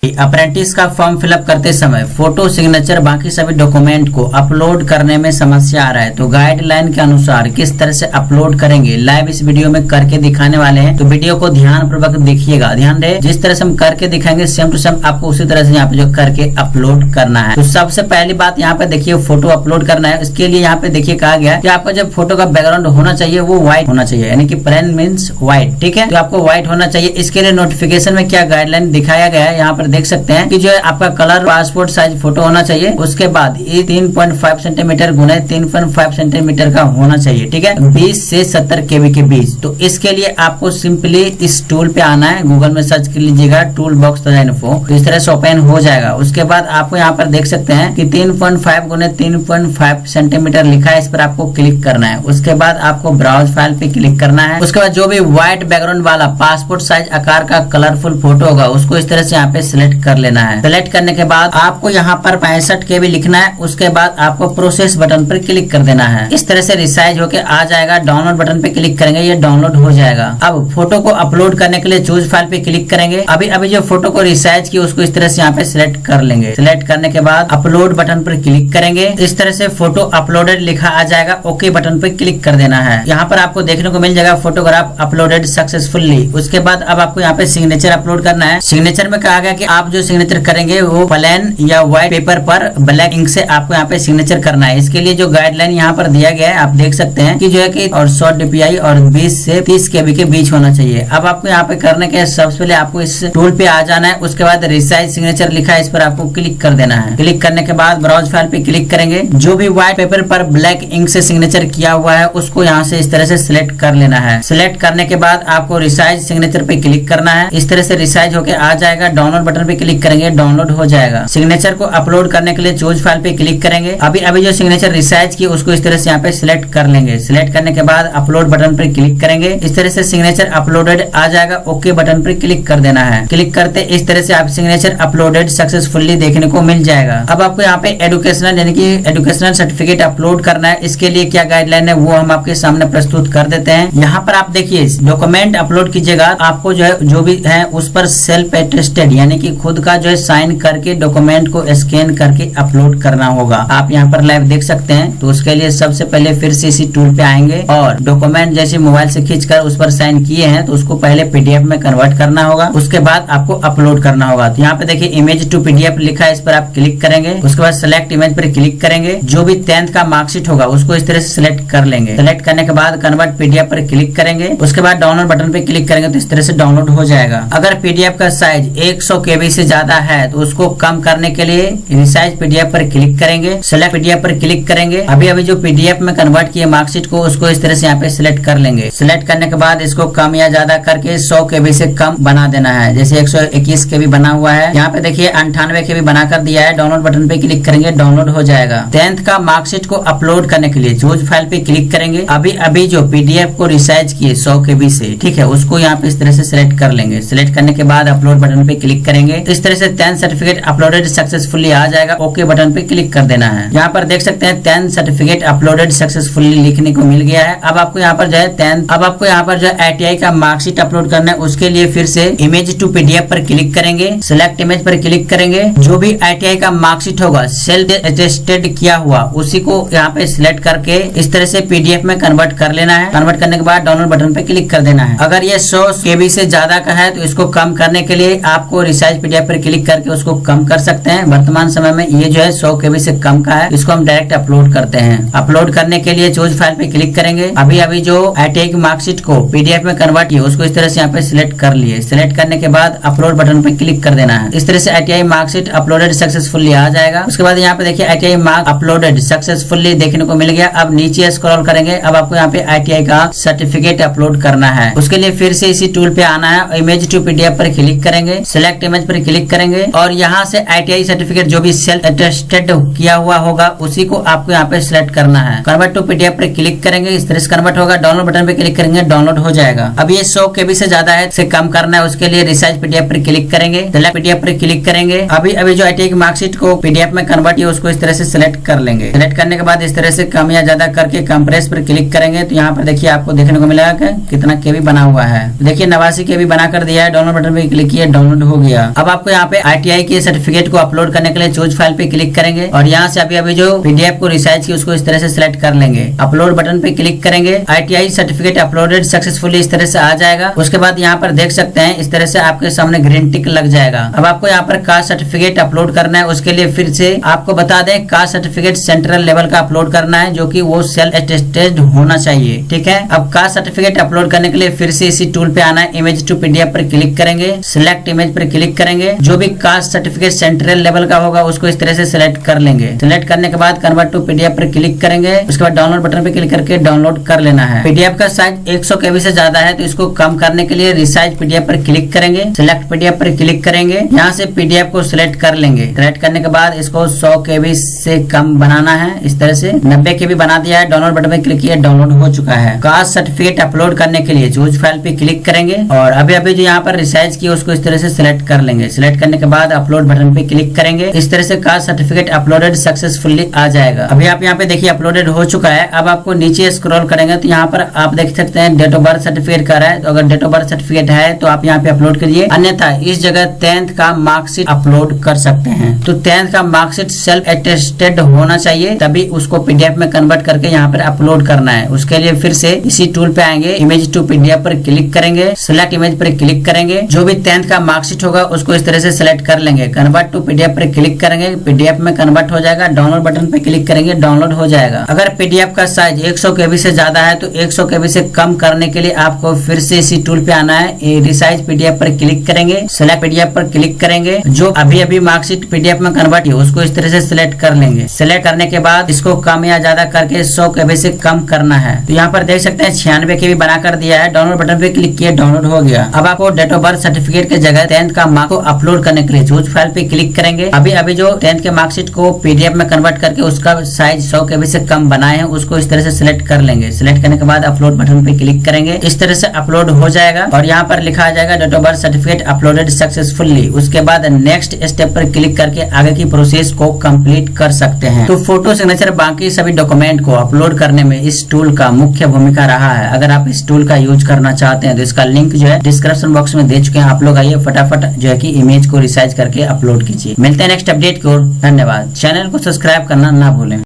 Apprentice का form fill up करते समय फोटो, सिग्नेचर, बाकी सभी डॉक्यूमेंट को अपलोड करने में समस्या आ रहा है तो गाइडलाइन के अनुसार किस तरह से अपलोड करेंगे लाइव इस वीडियो में करके दिखाने वाले हैं। तो वीडियो को ध्यान पूर्वक देखिएगा। ध्यान रहे, जिस तरह से हम करके दिखाएंगे सेम टू सेम आपको उसी तरह से यहाँ पे जो करके अपलोड करना है। तो सबसे पहली बात यहाँ पे देखिए, फोटो अपलोड करना है। इसके लिए यहाँ पे देखिए कहा गया है कि आपका जब फोटो का बैकग्राउंड होना चाहिए वो व्हाइट होना चाहिए, यानी कि प्लेन मीन्स व्हाइट। ठीक है, तो आपको व्हाइट होना चाहिए। इसके लिए नोटिफिकेशन में क्या गाइडलाइन दिखाया गया है यहाँ पर देख सकते हैं कि जो है आपका कलर पासपोर्ट साइज फोटो होना चाहिए। उसके बाद ये 3.5 सेंटीमीटर गुने 3.5 सेंटीमीटर का होना चाहिए। ठीक है, 20 से 70 KB के बीच। तो इसके लिए आपको सिंपली इस टूल पे आना है, गूगल में सर्च कर लीजिएगा टूल बॉक्स इन्फो, तो इस तरह से ओपन हो जाएगा। उसके बाद आपको यहाँ पर देख सकते हैं कि 3.5 गुने 3.5 सेंटीमीटर लिखा है, इस पर आपको क्लिक करना है। उसके बाद आपको ब्राउज फाइल पे क्लिक करना है। उसके बाद जो भी व्हाइट बैकग्राउंड वाला पासपोर्ट साइज आकार का कलरफुल फोटो होगा उसको इस तरह से यहाँ पे सिलेक्ट कर लेना है। सिलेक्ट करने के बाद आपको यहाँ पर 65 KB लिखना है। उसके बाद आपको प्रोसेस बटन पर क्लिक कर देना है। इस तरह से रिसाइज होके आ जाएगा। डाउनलोड बटन पे क्लिक करेंगे, ये डाउनलोड हो जाएगा। अब फोटो को अपलोड करने के लिए चूज फाइल पे क्लिक करेंगे। अभी जो फोटो को रिसाइज की उसको इस तरह से यहाँ पे सिलेक्ट कर लेंगे। सिलेक्ट करने के बाद अपलोड बटन पर क्लिक करेंगे। इस तरह से फोटो अपलोडेड लिखा आ जाएगा। ओके बटन पर क्लिक कर देना है। यहाँ पर आपको देखने को मिल जाएगा फोटोग्राफ अपलोडेड सक्सेसफुली। उसके बाद अब आपको यहाँ पे सिग्नेचर अपलोड करना है। सिग्नेचर में कहा गया कि आप जो सिग्नेचर करेंगे वो प्लेन या व्हाइट पेपर पर ब्लैक इंक से आपको यहाँ पे सिग्नेचर करना है। इसके लिए जो गाइडलाइन यहाँ पर दिया गया है आप देख सकते हैं कि जो है कि और 100 DPI और 20 से 30 KB के बीच होना चाहिए। अब आपको यहाँ पे करने के सबसे पहले आपको इस टूल पे आ जाना है। उसके बाद रिसाइज सिग्नेचर लिखा है, इस पर आपको क्लिक कर देना है। क्लिक करने के बाद ब्राउज फाइल पे क्लिक करेंगे। जो भी व्हाइट पेपर पर ब्लैक इंक से सिग्नेचर किया हुआ है उसको यहाँ से इस तरह से सिलेक्ट कर लेना है। सिलेक्ट करने के बाद आपको रिसाइज सिग्नेचर पे क्लिक करना है। इस तरह से रिसाइज होके आ जाएगा। डाउनलोड बटन पे क्लिक करेंगे, डाउनलोड हो जाएगा। सिग्नेचर को अपलोड करने के लिए चूज फाइल पे क्लिक करेंगे। अभी जो सिग्नेचर रिसाइज की उसको इस तरह से यहाँ पे सिलेक्ट कर लेंगे। सिलेक्ट करने के बाद अपलोड बटन पर क्लिक करेंगे। इस तरह से सिग्नेचर अपलोडेड आ जाएगा। ओके बटन पर क्लिक कर देना है। क्लिक करते इस तरह से आप सिग्नेचर अपलोडेड सक्सेसफुली देखने को मिल जाएगा। अब आपको यहाँ पे एजुकेशनल यानी कि एजुकेशनल सर्टिफिकेट अपलोड करना है। इसके लिए क्या गाइडलाइन है वो हम आपके सामने प्रस्तुत कर देते हैं। यहाँ पर आप देखिए डॉक्यूमेंट अपलोड कीजिएगा। आपको जो है जो भी है उस पर सेल्फ अटेस्टेड यानी कि खुद का जो है साइन करके डॉक्यूमेंट को स्कैन करके अपलोड करना होगा। आप यहाँ पर लाइव देख सकते हैं। तो उसके लिए सबसे पहले फिर से इसी टूल पे आएंगे और डॉक्यूमेंट जैसे मोबाइल से खींचकर उस पर साइन किए हैं तो उसको पहले PDF में कन्वर्ट करना होगा। उसके बाद आपको अपलोड करना होगा। तो यहाँ पे देखिए इमेज टू PDF लिखा है, इस पर आप क्लिक करेंगे। उसके बाद सिलेक्ट इमेज पर क्लिक करेंगे। जो भी 10th का मार्कशीट होगा उसको इस तरह से सिलेक्ट कर लेंगे। सिलेक्ट करने के बाद कन्वर्ट PDF पर क्लिक करेंगे। उसके बाद डाउनलोड बटन पे क्लिक करेंगे तो इस तरह से डाउनलोड हो जाएगा। अगर PDF का साइज 100 KB से ज्यादा है तो उसको कम करने के लिए रिसाइज PDF पर क्लिक करेंगे। सिलेक्ट PDF पर क्लिक करेंगे। अभी जो PDF में कन्वर्ट किए मार्कशीट को उसको इस तरह से यहाँ पे सिलेक्ट कर लेंगे। सिलेक्ट करने के बाद इसको कम या ज्यादा करके 100 KB से कम बना देना है। जैसे 121 KB बना हुआ है, यहाँ पे देखिए 98 KB बना कर दिया है। डाउनलोड बटन पे क्लिक करेंगे, डाउनलोड हो जाएगा। 10th का मार्कशीट को अपलोड करने के लिए चूज फाइल पे क्लिक करेंगे। अभी जो PDF को रिसाइज किए 100 KB से, ठीक है, उसको यहाँ पे इस तरह से सिलेक्ट कर लेंगे। सिलेक्ट करने के बाद अपलोड बटन पे क्लिक करेंगे। इस तरह से 10th सर्टिफिकेट अपलोडेड सक्सेसफुली आ जाएगा। ओके बटन पे क्लिक कर देना है। यहाँ पर देख सकते हैं 10th सर्टिफिकेट अपलोडेड सक्सेसफुली लिखने को मिल गया है। अब आपको यहाँ पर जो है 10th अब आपको यहाँ पर जो ITI का मार्कशीट अपलोड करना है। उसके लिए फिर से इमेज टू PDF पर क्लिक करेंगे। सिलेक्ट इमेज पर क्लिक करेंगे। जो भी ITI का मार्कशीट होगा सेल्फ अटेस्टेड किया हुआ उसी को यहाँ पे सिलेक्ट करके इस तरह से PDF में कन्वर्ट कर लेना है। कन्वर्ट करने के बाद डाउनलोड बटन पे क्लिक कर देना है। अगर ये 100 KB से ज्यादा का है तो इसको कम करने के लिए आपको रिसाइज PDF पर क्लिक करके उसको कम कर सकते हैं। वर्तमान समय में ये जो है 100 KB से कम का है, इसको हम डायरेक्ट अपलोड करते हैं। अपलोड करने के लिए चूज फाइल पे क्लिक करेंगे। अभी जो ITI की मार्कशीट को PDF में कन्वर्ट किया उसको इस तरह से यहाँ पे सिलेक्ट कर लिए। सिलेक्ट करने के बाद अपलोड बटन पे क्लिक कर देना है। इस तरह से ITI मार्कशीट अपलोडेड सक्सेसफुली आ जाएगा। उसके बाद यहाँ पे देखिए ITI मार्क अपलोडेड सक्सेसफुली देखने को मिल गया। अब नीचे स्क्रॉल करेंगे। अब आपको यहाँ पे ITI का सर्टिफिकेट अपलोड करना है। उसके लिए फिर से इसी टूल पे आना है। इमेज टू PDF पर क्लिक करेंगे। सिलेक्ट इमेज पर क्लिक करेंगे और यहाँ से ITI सर्टिफिकेट जो भी सेल्फ अटेस्टेड किया हुआ होगा उसी को आपको यहाँ पे सिलेक्ट करना है। कन्वर्ट टू PDF पर क्लिक करेंगे। इस तरह से कन्वर्ट होगा। डाउनलोड बटन पे क्लिक करेंगे, डाउनलोड हो जाएगा। अब ये 100 KB से ज्यादा है, इसे कम करना है। उसके लिए रिसाइज PDF पर क्लिक करेंगे। सिलेक्ट PDF पर क्लिक करेंगे। अभी जो ITI की मार्कशीट को PDF में कन्वर्ट किया उसको इस तरह से सिलेक्ट कर लेंगे। सिलेक्ट करने के बाद इस तरह से कम या ज्यादा करके कंप्रेस पर क्लिक करेंगे तो यहाँ पर देखिए आपको देखने को मिलेगा कि कितना KB बना हुआ है। देखिए 89 KB बना कर दिया है। डाउनलोड बटन पे क्लिक किया, डाउनलोड हो गया। अब आपको यहाँ पे ITI के सर्टिफिकेट को अपलोड करने के लिए चूज फाइल पे क्लिक करेंगे और यहाँ से अभी जो PDF को रिसाइज की उसको इस तरह से सिलेक्ट कर लेंगे। अपलोड बटन पे क्लिक करेंगे, ITI सर्टिफिकेट अपलोडेड सक्सेसफुली इस तरह से आ जाएगा। उसके बाद यहाँ पर देख सकते हैं इस तरह से आपके सामने ग्रीन टिक लग जाएगा। अब आपको यहाँ पर कास्ट सर्टिफिकेट अपलोड करना है। उसके लिए फिर से आपको बता दें कास्ट सर्टिफिकेट सेंट्रल लेवल का अपलोड करना है, जो कि वो सेल्फ अटेस्टेड होना चाहिए। ठीक है, अब कास्ट सर्टिफिकेट अपलोड करने के लिए फिर से इसी टूल पे आना है, इमेज टू PDF पर क्लिक करेंगे, सिलेक्ट इमेज पर क्लिक करेंगे। जो भी कास्ट सर्टिफिकेट सेंट्रल लेवल का होगा उसको इस तरह से सिलेक्ट कर लेंगे। सिलेक्ट करने के बाद कन्वर्ट टू PDF पर क्लिक करेंगे। उसके बाद डाउनलोड बटन पे क्लिक करके डाउनलोड कर लेना है। PDF का साइज 100 KB से ज्यादा है तो इसको कम करने के लिए रिसाइज PDF पर क्लिक करेंगे, सिलेक्ट PDF पर क्लिक करेंगे। यहाँ से PDF को सिलेक्ट कर लेंगे। सिलेक्ट करने के बाद इसको 100 KB से कम बनाना है। इस तरह से 90 KB बना दिया है। डाउनलोड बटन पे क्लिक किया, डाउनलोड हो चुका है। कास्ट सर्टिफिकेट अपलोड करने के लिए चूज फाइल पे क्लिक करेंगे और अभी जो यहाँ पर रिसाइज किया उसको इस तरह से सिलेक्ट कर लेंगे। सिलेक्ट करने के बाद अपलोड बटन पे क्लिक करेंगे। इस तरह से कास्ट सर्टिफिकेट अपलोडेड सक्सेसफुली आ जाएगा। अभी आप यहाँ पे देखिए अपलोडेड हो चुका है। अब आपको नीचे स्क्रॉल करेंगे तो यहाँ पर आप देख सकते हैं डेट ऑफ बर्थ सर्टिफिकेट का है। तो अगर डेट ऑफ बर्थ सर्टिफिकेट है तो आप यहाँ पे अपलोड करिए, अन्यथा इस जगह 10th का मार्कशीट अपलोड कर सकते हैं। तो 10th का मार्कशीट सेल्फ अटेस्टेड होना चाहिए, तभी उसको PDF में कन्वर्ट करके यहाँ पर अपलोड करना है। उसके लिए फिर से इसी टूल पे आएंगे, इमेज टू PDF पर क्लिक करेंगे, सिलेक्ट इमेज पर क्लिक करेंगे। जो भी 10th का मार्कशीट होगा उसको इस तरह से सिलेक्ट कर लेंगे। कन्वर्ट टू PDF पर क्लिक करेंगे, PDF में कन्वर्ट हो जाएगा। डाउनलोड बटन पे क्लिक करेंगे, डाउनलोड हो जाएगा। अगर PDF का साइज 100 KB से ज्यादा है तो 100 KB से कम करने के लिए आपको फिर से इसी टूल पे आना है, रिसाइज PDF पर क्लिक करेंगे, सिलेक्ट PDF पर क्लिक करेंगे। जो अभी मार्कशीट PDF में कन्वर्ट है उसको इस तरह से सिलेक्ट कर लेंगे। सिलेक्ट करने के बाद इसको कम या ज्यादा करके 100 KB से कम करना है। तो यहाँ पर देख सकते हैं 96 KB बना कर दिया है। डाउनलोड बटन पे क्लिक किया, डाउनलोड हो गया। अब आपको डेट ऑफ बर्थ सर्टिफिकेट के जगह 10th का मार्क को अपलोड करने के लिए चूज फाइल पे क्लिक करेंगे। अभी जो 10th के मार्कशीट को PDF में कन्वर्ट करके उसका साइज 100 KB से कम बनाए हैं उसको इस तरह से सिलेक्ट कर लेंगे। सिलेक्ट करने के बाद अपलोड बटन पे क्लिक करेंगे। इस तरह से अपलोड हो जाएगा और यहाँ पर लिखा आ जाएगा date of birth certificate uploaded successfully. उसके बाद नेक्स्ट स्टेप पर क्लिक करके आगे की प्रोसेस को कंप्लीट कर सकते हैं। तो फोटो सिग्नेचर बाकी सभी डॉक्यूमेंट को अपलोड करने में इस टूल का मुख्य भूमिका रहा है। अगर आप इस टूल का यूज करना चाहते हैं तो इसका लिंक जो है डिस्क्रिप्शन बॉक्स में दे चुके हैं। आप लोग आइए फटाफट जो है कि इमेज को रिसाइज करके अपलोड कीजिए। मिलते हैं नेक्स्ट अपडेट को। धन्यवाद। चैनल को सब्सक्राइब करना ना भूलें।